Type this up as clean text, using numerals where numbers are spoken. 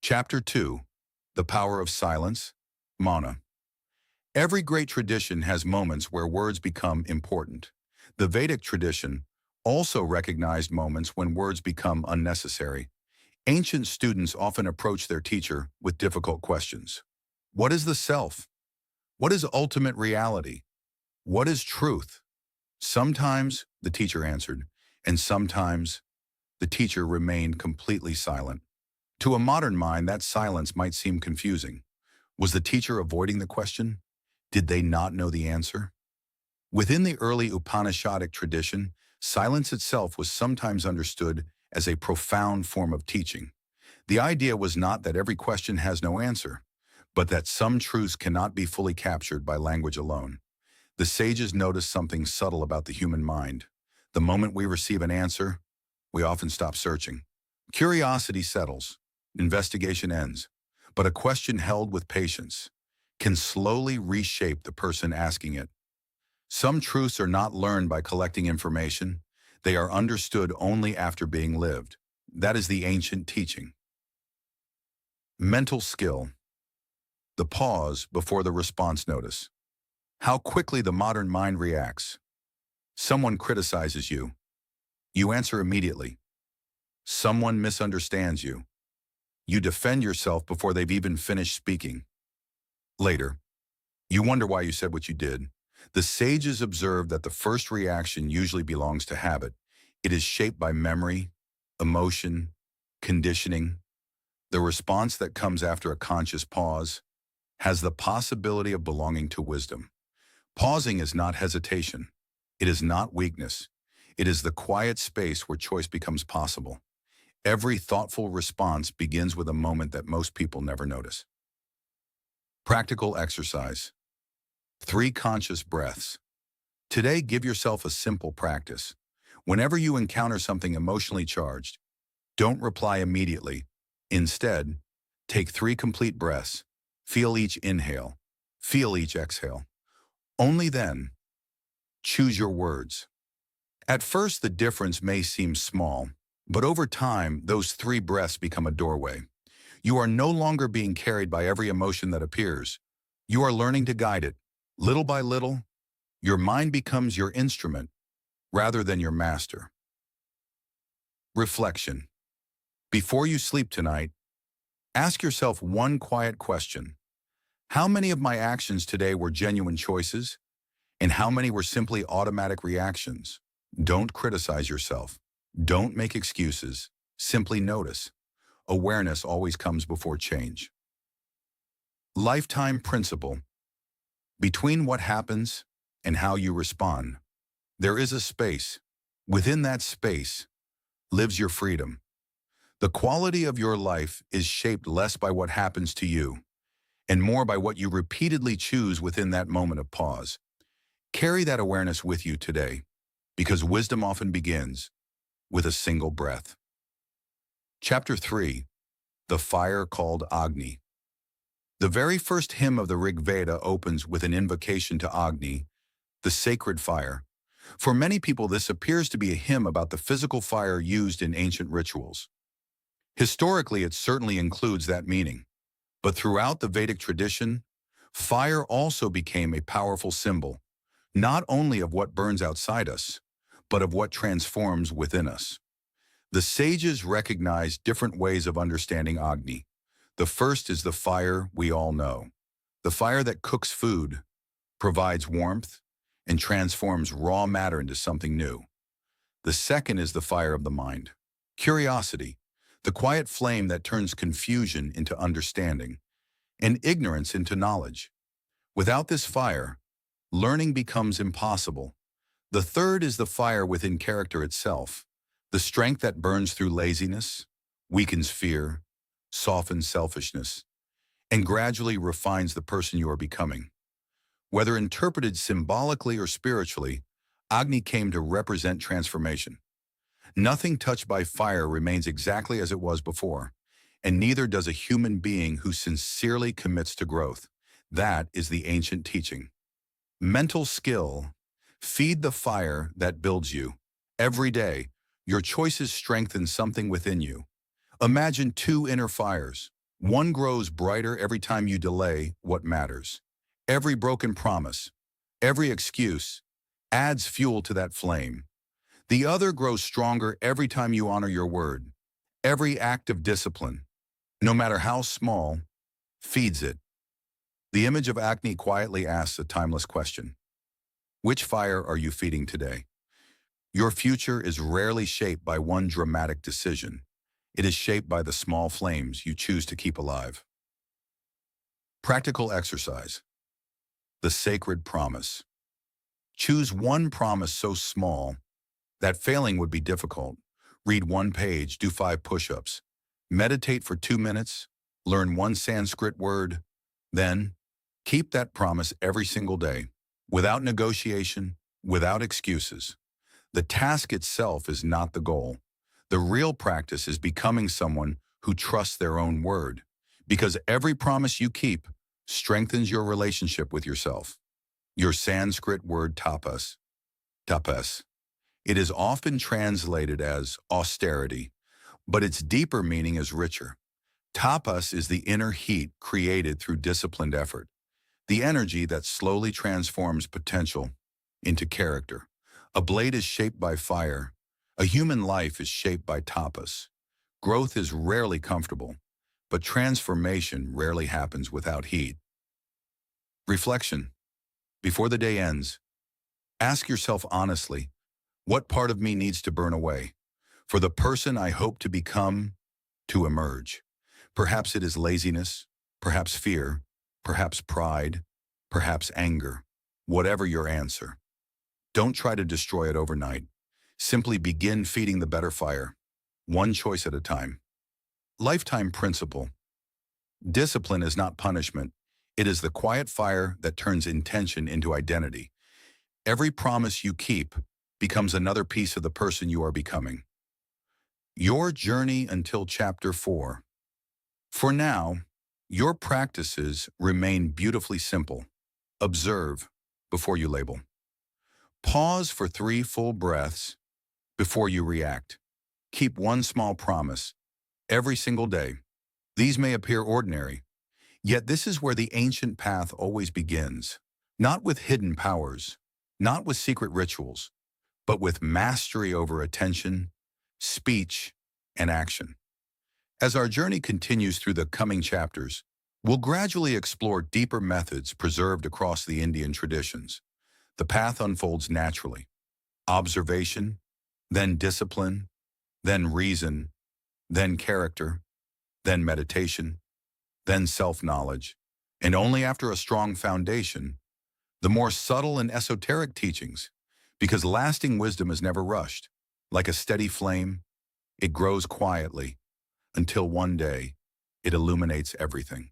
Chapter 2. The Power of Silence, Mana. Every great tradition has moments where words become important. The Vedic tradition also recognized moments when words become unnecessary. Ancient students often approach their teacher with difficult questions. What is the self? What is ultimate reality? What is truth? Sometimes the teacher answered, and sometimes the teacher remained completely silent. To a modern mind, that silence might seem confusing. Was the teacher avoiding the question? Did they not know the answer? Within the early Upanishadic tradition, silence itself was sometimes understood as a profound form of teaching. The idea was not that every question has no answer, but that some truths cannot be fully captured by language alone. The sages noticed something subtle about the human mind. The moment we receive an answer, we often stop searching. Curiosity settles. Investigation ends. But a question held with patience can slowly reshape the person asking it. Some truths are not learned by collecting information. They are understood only after being lived. That is the ancient teaching. Mental skill. The pause before the response notice. How quickly the modern mind reacts. Someone criticizes you. You answer immediately. Someone misunderstands you. You defend yourself before they've even finished speaking. Later, you wonder why you said what you did. The sages observed that the first reaction usually belongs to habit. It is shaped by memory, emotion, conditioning. The response that comes after a conscious pause has the possibility of belonging to wisdom. Pausing is not hesitation. It is not weakness. It is the quiet space where choice becomes possible. Every thoughtful response begins with a moment that most people never notice. Practical exercise. 3 conscious breaths. Today, give yourself a simple practice. Whenever you encounter something emotionally charged, don't reply immediately. Instead, take 3 complete breaths. Feel each inhale. Feel each exhale. Only then, choose your words. At first, the difference may seem small, but over time, those 3 breaths become a doorway. You are no longer being carried by every emotion that appears. You are learning to guide it. Little by little, your mind becomes your instrument rather than your master. Reflection. Before you sleep tonight, ask yourself one quiet question. How many of my actions today were genuine choices? And how many were simply automatic reactions? Don't criticize yourself. Don't make excuses. Simply notice. Awareness always comes before change. Lifetime principle. Between what happens and how you respond, there is a space. Within that space lives your freedom. The quality of your life is shaped less by what happens to you and more by what you repeatedly choose within that moment of pause. Carry that awareness with you today, because wisdom often begins with a single breath. Chapter 3. The Fire Called Agni. The very first hymn of the Rig Veda opens with an invocation to Agni, the sacred fire. For many people, this appears to be a hymn about the physical fire used in ancient rituals. Historically, it certainly includes that meaning. But throughout the Vedic tradition, fire also became a powerful symbol, not only of what burns outside us, but of what transforms within us. The sages recognized different ways of understanding Agni. The first is the fire we all know, the fire that cooks food, provides warmth, and transforms raw matter into something new. The second is the fire of the mind, curiosity, the quiet flame that turns confusion into understanding, and ignorance into knowledge. Without this fire, learning becomes impossible. The third is the fire within character itself, the strength that burns through laziness, weakens fear, softens selfishness, and gradually refines the person you are becoming. Whether interpreted symbolically or spiritually, Agni came to represent transformation. Nothing touched by fire remains exactly as it was before, and neither does a human being who sincerely commits to growth. That is the ancient teaching. Mental skill. Feed the fire that builds you. Every day, your choices strengthen something within you. Imagine 2 inner fires, One grows brighter every time you delay what matters. Every broken promise, every excuse, adds fuel to that flame. The other grows stronger every time you honor your word. Every act of discipline, no matter how small, feeds it. The image of Agni quietly asks a timeless question. Which fire are you feeding today? Your future is rarely shaped by one dramatic decision. It is shaped by the small flames you choose to keep alive. Practical exercise. The sacred promise. Choose one promise so small that failing would be difficult. Read one page, do 5 push-ups. Meditate for 2 minutes, learn one Sanskrit word. Then, keep that promise every single day, without negotiation, without excuses. The task itself is not the goal. The real practice is becoming someone who trusts their own word, because every promise you keep strengthens your relationship with yourself. Your Sanskrit word tapas. It is often translated as austerity, but its deeper meaning is richer. Tapas is the inner heat created through disciplined effort, the energy that slowly transforms potential into character. A blade is shaped by fire. A human life is shaped by tapas. Growth is rarely comfortable, but transformation rarely happens without heat. Reflection. Before the day ends, ask yourself honestly, what part of me needs to burn away for the person I hope to become, to emerge? Perhaps it is laziness, perhaps fear, perhaps pride, perhaps anger. Whatever your answer, don't try to destroy it overnight. Simply begin feeding the better fire, one choice at a time. Lifetime principle. Discipline is not punishment. It is the quiet fire that turns intention into identity. Every promise you keep becomes another piece of the person you are becoming. Your journey until chapter 4. For now, your practices remain beautifully simple. Observe before you label. Pause for 3 full breaths before you react. Keep one small promise every single day. These may appear ordinary, yet this is where the ancient path always begins. Not with hidden powers, not with secret rituals, but with mastery over attention, speech, and action. As our journey continues through the coming chapters, we'll gradually explore deeper methods preserved across the Indian traditions. The path unfolds naturally. Observation, then discipline, then reason, then character, then meditation, then self-knowledge, and only after a strong foundation, the more subtle and esoteric teachings, because lasting wisdom is never rushed. Like a steady flame, it grows quietly until one day it illuminates everything.